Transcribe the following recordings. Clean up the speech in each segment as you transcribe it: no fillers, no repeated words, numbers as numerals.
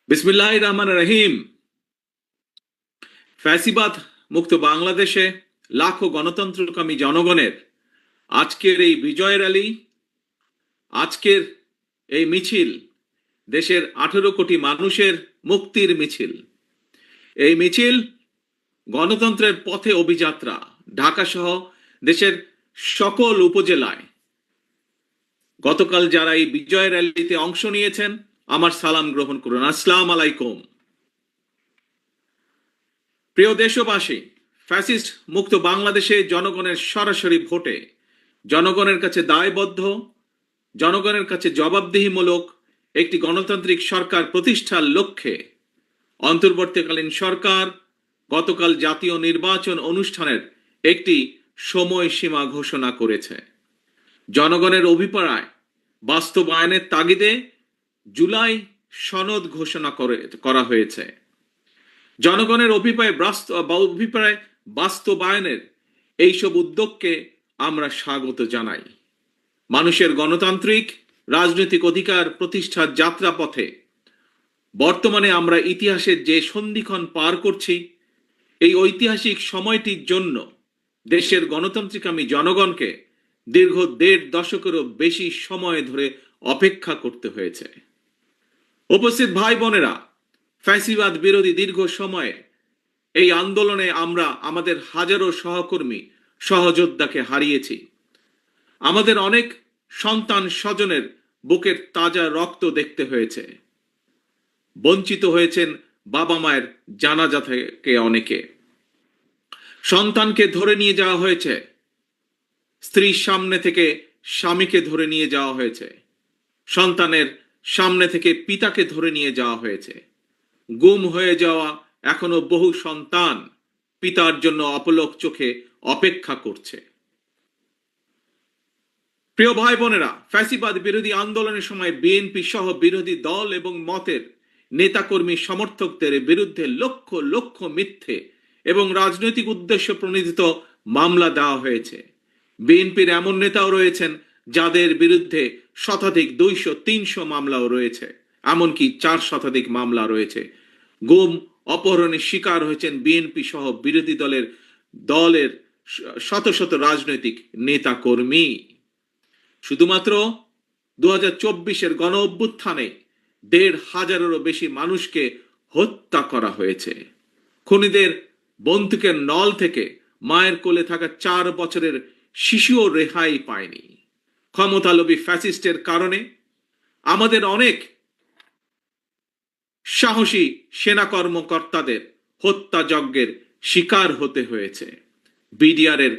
বিসমিল্লাহির রহমানির রহিম। ফ্যাসিবাদ মুক্ত বাংলাদেশে লাখো গণতন্ত্রকামী জনগণের আজকের এই বিজয় র্যালি, আজকের এই মিছিল দেশের 18 কোটি মানুষের মুক্তির মিছিল। এই মিছিল গণতন্ত্রের পথে অভিযাত্রা। ঢাকা সহ দেশের সকল উপজেলায় গতকাল যারা এই বিজয় র্যালিতে অংশ নিয়েছেন, আমার সালাম গ্রহণ করুন। আসসালাম আলাইকুম। প্রিয় দেশবাসী, ফ্যাসিস্ট মুক্ত বাংলাদেশে জনগণের সরাসরি ভোটে জনগণের কাছে দায়বদ্ধ, জনগণের কাছে জবাবদিহিমূলক একটি গণতান্ত্রিক সরকার প্রতিষ্ঠার লক্ষ্যে অন্তর্বর্তীকালীন সরকার গতকাল জাতীয় নির্বাচন অনুষ্ঠানের একটি সময়সীমা ঘোষণা করেছে। জনগণের অভিপ্রায় বাস্তবায়নের তাগিদে জুলাই সনদ ঘোষণা করা হয়েছে। জনগণের অভিপ্রায় বাস্তবায়নের এইসব উদ্যোগকে আমরা স্বাগত জানাই। মানুষের গণতান্ত্রিক রাজনৈতিক অধিকার প্রতিষ্ঠার যাত্রাপথে বর্তমানে আমরা ইতিহাসের যে সন্ধিক্ষণ পার করছি, এই ঐতিহাসিক সময়টির জন্য দেশের গণতান্ত্রিকামী জনগণকে দীর্ঘ 1.5 দশকেরও বেশি সময় ধরে অপেক্ষা করতে হয়েছে। উপস্থিত ভাই বোনেরা, ফ্যাসিবাদ বিরোধী দীর্ঘ সময়ে এই আন্দোলনে আমরা আমাদের হাজারো সহকর্মী সহযোদ্ধাকে হারিয়েছি। আমাদের অনেক সন্তান স্বজনের বুকের তাজা রক্ত দেখতে হয়েছে। বঞ্চিত হয়েছেন বাবা মায়ের জানাজা থেকে অনেকে। সন্তানকে ধরে নিয়ে যাওয়া হয়েছে, স্ত্রীর সামনে থেকে স্বামীকে ধরে নিয়ে যাওয়া হয়েছে, সন্তানের সামনে থেকে পিতাকে ধরে নিয়ে যাওয়া হয়েছে। গুম হয়ে যাওয়া এখনো বহু সন্তান পিতার জন্য অপলক চোখে অপেক্ষা করছে। প্রিয় ভাই বোনেরা, ফ্যাসিবাদ বিরোধী আন্দোলনের সময় বিএনপি সহ বিরোধী দল এবং মতের নেতাকর্মী সমর্থকদের বিরুদ্ধে লক্ষ লক্ষ মিথ্যে এবং রাজনৈতিক উদ্দেশ্য প্রণোদিত মামলা দেওয়া হয়েছে। বিএনপির এমন নেতাও রয়েছেন যাদের বিরুদ্ধে শতাধিক 200-300 মামলাও রয়েছে, এমনকি 4 শতাধিক মামলা রয়েছে। গুম অপহরণের শিকার হয়েছেন বিএনপি সহ বিরোধী দলের শত শত রাজনৈতিক নেতা কর্মী। শুধুমাত্র 2024-এর গণ অভ্যুত্থানে 1,500-এরও বেশি মানুষকে হত্যা করা হয়েছে। খুনিদের বন্দুকের নল থেকে মায়ের কোলে থাকা 4 বছরের শিশুও রেহাই পায়নি। ক্ষমতালোভী ফ্যাসিস্টের কারণে আমাদের অনেক সাহসী সেনা কর্মকর্তাদের হত্যাযজ্ঞের শিকার হতে হয়েছে। বিডিআরের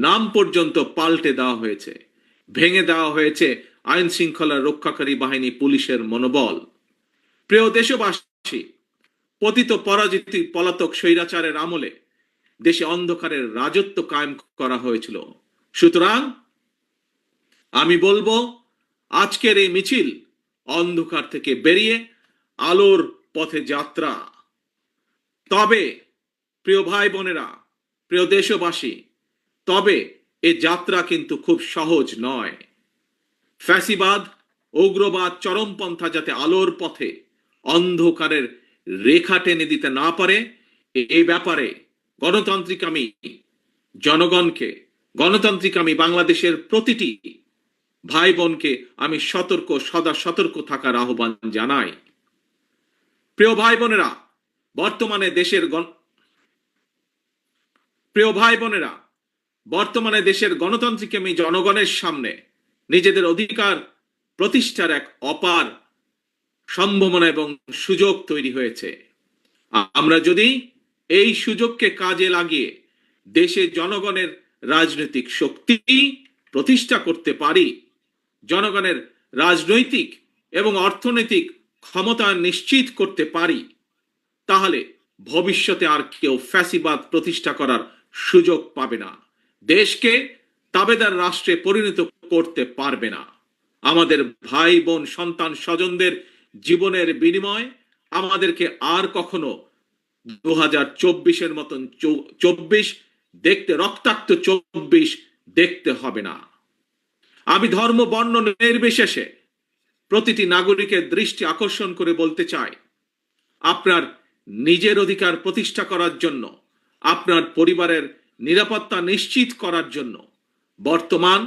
নাম পর্যন্ত পাল্টে দেওয়া হয়েছে, ভেঙে দেওয়া হয়েছে আইন শৃঙ্খলা রক্ষাকারী বাহিনী পুলিশের মনোবল। প্রিয় দেশবাসী, পতিত পরাজিত পলাতক স্বৈরাচারের আমলে দেশে অন্ধকারের রাজত্ব কায়েম করা হয়েছিল। সুতরাং আমি বলবো, আজকের এই মিছিল অন্ধকার থেকে বেরিয়ে আলোর পথে যাত্রা। তবে প্রিয় ভাই বোনেরা, প্রিয় দেশবাসী, তবে এ যাত্রা কিন্তু খুব সহজ নয়। ফ্যাসিবাদ, উগ্রবাদ, চরমপন্থা যাতে আলোর পথে অন্ধকারের রেখা টেনে দিতে না পারে, এই ব্যাপারে গণতান্ত্রিকামী জনগণকে, গণতান্ত্রিকামী বাংলাদেশের প্রতিটি ভাই বোনকে আমি সদা সতর্ক থাকার আহ্বান জানাই। প্রিয় ভাই বোনেরা, বর্তমানে দেশের গণতান্ত্রিকামী জনগণের সামনে নিজেদের অধিকার প্রতিষ্ঠার এক অপার সম্ভাবনা এবং সুযোগ তৈরি হয়েছে। আমরা যদি এই সুযোগকে কাজে লাগিয়ে দেশে জনগণের রাজনৈতিক শক্তি প্রতিষ্ঠা করতে পারি, জনগণের রাজনৈতিক এবং অর্থনৈতিক ক্ষমতা নিশ্চিত করতে পারি, তাহলে ভবিষ্যতে আর কেউ ফ্যাসিবাদ প্রতিষ্ঠা করার সুযোগ পাবে না, দেশকে তাবেদার রাষ্ট্রে পরিণত করতে পারবে না। আমাদের ভাই বোন সন্তান স্বজনদের জীবনের বিনিময় আমাদেরকে আর কখনো 2024-এর মতন 24 দেখতে, রক্তাক্ত 24 দেখতে হবে না। আমি ধর্ম বর্ণ নির্বিশেষে প্রতিটি নাগরিকের দৃষ্টি আকর্ষণ করে বলতে চাই, আপনার নিজের অধিকার প্রতিষ্ঠা করার জন্য, আপনার পরিবারের নিরাপত্তা নিশ্চিত করার জন্য, বর্তমান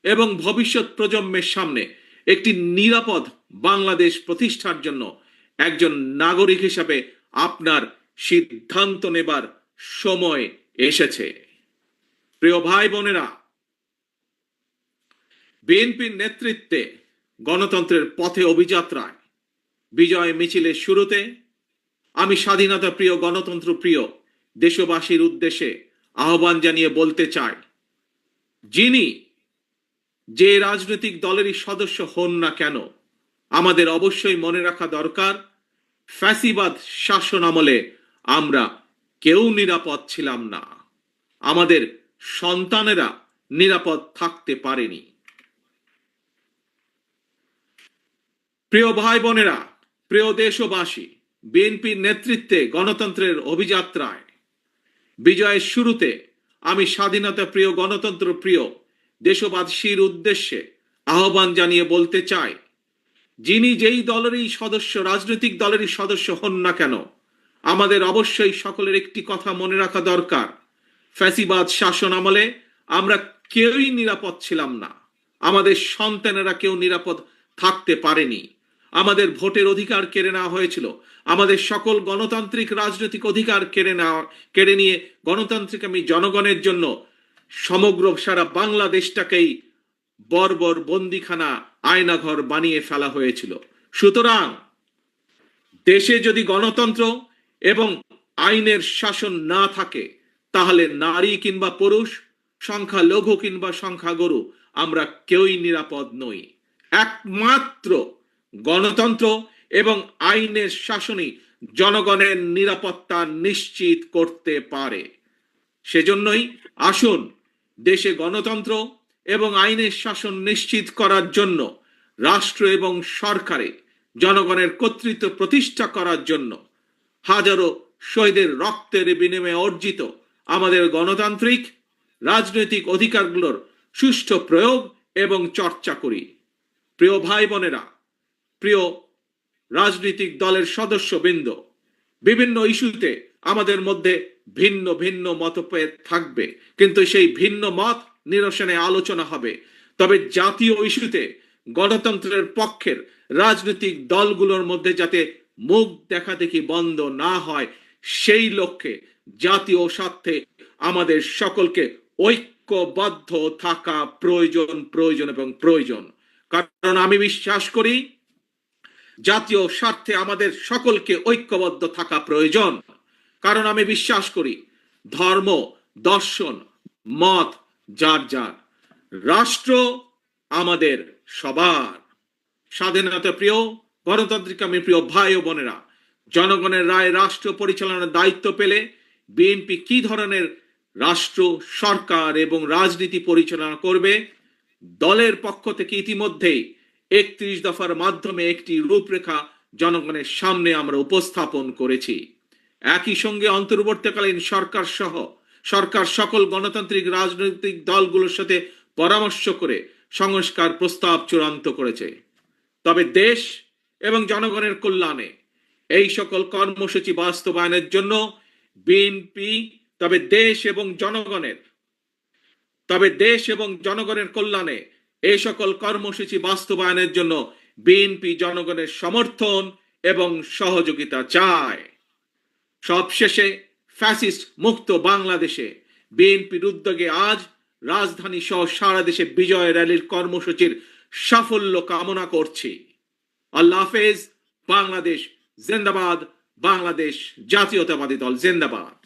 এবং ভবিষ্যৎ প্রজন্মের সামনে একটি নিরাপদ বাংলাদেশ প্রতিষ্ঠার জন্য একজন নাগরিক হিসাবে আপনার সিদ্ধান্ত নেবার সময় এসেছে। প্রিয় ভাই বোনেরা, বিএনপির নেতৃত্বে গণতন্ত্রের পথে অভিযাত্রায় বিজয় মিছিলের শুরুতে আমি স্বাধীনতা প্রিয়, গণতন্ত্র প্রিয় দেশবাসীর উদ্দেশ্যে আহ্বান জানিয়ে বলতে চাই, যিনি যে রাজনৈতিক দলেরই সদস্য হন না কেন, আমাদের অবশ্যই মনে রাখা দরকার, ফ্যাসিবাদ শাসন আমলে আমরা কেউ নিরাপদ ছিলাম না, আমাদের সন্তানেরা নিরাপদ থাকতে পারেনি। প্রিয় ভাই বোনেরা, প্রিয় দেশবাসী, বিএনপির নেতৃত্বে গণতন্ত্রের অভিযাত্রায় বিজয়ের শুরুতে আমি স্বাধীনতা প্রিয়, গণতন্ত্র প্রিয় দেশবাসীর উদ্দেশ্যে আহ্বান জানিয়ে বলতে চাই, যিনি যেই দলেরই সদস্য, রাজনৈতিক দলেরই সদস্য হন না কেন, আমাদের অবশ্যই সকলের একটি কথা মনে রাখা দরকার, ফ্যাসিবাদ শাসন আমলে আমরা কেউই নিরাপদ ছিলাম না, আমাদের সন্তানেরা কেউ নিরাপদ থাকতে পারেনি, আমাদের ভোটের অধিকার কেড়ে নেওয়া হয়েছিল, আমাদের সকল গণতান্ত্রিক রাজনৈতিক অধিকার কেড়ে নিয়ে গণতান্ত্রিক আমি জনগণের জন্য সমগ্র সারা বাংলাদেশটাকেই বর্বর বন্দিখানা, আয়নাঘর বানিয়ে ফেলা হয়েছিল। সুতরাং দেশে যদি গণতন্ত্র এবং আইনের শাসন না থাকে, তাহলে নারী কিংবা পুরুষ, সংখ্যালঘু কিংবা সংখ্যাগুরু, আমরা কেউই নিরাপদ নই। একমাত্র গণতন্ত্র এবং আইনের শাসনই জনগণের নিরাপত্তা নিশ্চিত করতে পারে। সেজন্যই আসুন দেশে গণতন্ত্র এবং আইনের শাসন নিশ্চিত করার জন্য, রাষ্ট্র এবং সরকারে জনগণের কর্তৃত্ব প্রতিষ্ঠা করার জন্য হাজারো শহীদের রক্তের বিনিময়ে অর্জিত আমাদের গণতান্ত্রিক রাজনৈতিক অধিকারগুলোর সুষ্ঠু প্রয়োগ এবং চর্চা করি। প্রিয় ভাই বোনেরা, প্রিয় রাজনৈতিক দলের সদস্যবৃন্দ, বিভিন্ন ইস্যুতে আমাদের মধ্যে ভিন্ন ভিন্ন মতভেদ থাকবে, কিন্তু সেই ভিন্ন মত নিরসনে আলোচনা হবে। তবে জাতীয় ইস্যুতে গণতন্ত্রের পক্ষের রাজনৈতিক দলগুলোর মধ্যে যাতে মুখ দেখাদেখি বন্ধ না হয়, সেই লক্ষ্যে জাতীয় স্বার্থে আমাদের সকলকে ঐক্যবদ্ধ থাকা প্রয়োজন এবং প্রয়োজন। কারণ আমি বিশ্বাস করি জাতীয় স্বার্থে আমাদের সকলকে ঐক্যবদ্ধ থাকা প্রয়োজন। কারণ আমি বিশ্বাস করি ধর্ম, দর্শন, মত যার যার, রাষ্ট্র আমাদের সবার। স্বাধীনতা প্রিয়, গণতান্ত্রিক আমি প্রিয় ভাই ও বোনেরা, জনগণের রায় রাষ্ট্র পরিচালনার দায়িত্ব পেলে বিএনপি কি ধরনের রাষ্ট্র, সরকার এবং রাজনীতি পরিচালনা করবে, দলের পক্ষ থেকে ইতিমধ্যেই 31 দফার মাধ্যমে একটি রূপরেখা জনগণের সামনে আমরা উপস্থাপন করেছি। একই সঙ্গে অন্তর্বর্তীকালীন সরকার সকল গণতান্ত্রিক রাজনৈতিক দলগুলোর সাথে পরামর্শ করে সংস্কার প্রস্তাব চূড়ান্ত করেছে। তবে দেশ এবং জনগণের কল্যাণে এই সকল কর্মসূচি বাস্তবায়নের জন্য বিএনপি দেশ এবং জনগণের কল্যাণে এই সকল কর্মসূচি বাস্তবায়নের জন্য বিএনপি জনগণের সমর্থন এবং সহযোগিতা চায়। সবশেষে ফ্যাসিস্ট মুক্ত বাংলাদেশে বিএনপির উদ্যোগে আজ রাজধানী সহ সারা দেশে বিজয় র্যালির কর্মসূচির সাফল্য কামনা করছি। আল্লাহ হাফেজ। বাংলাদেশ জিন্দাবাদ। বাংলাদেশ জাতীয়তাবাদী দল জিন্দাবাদ।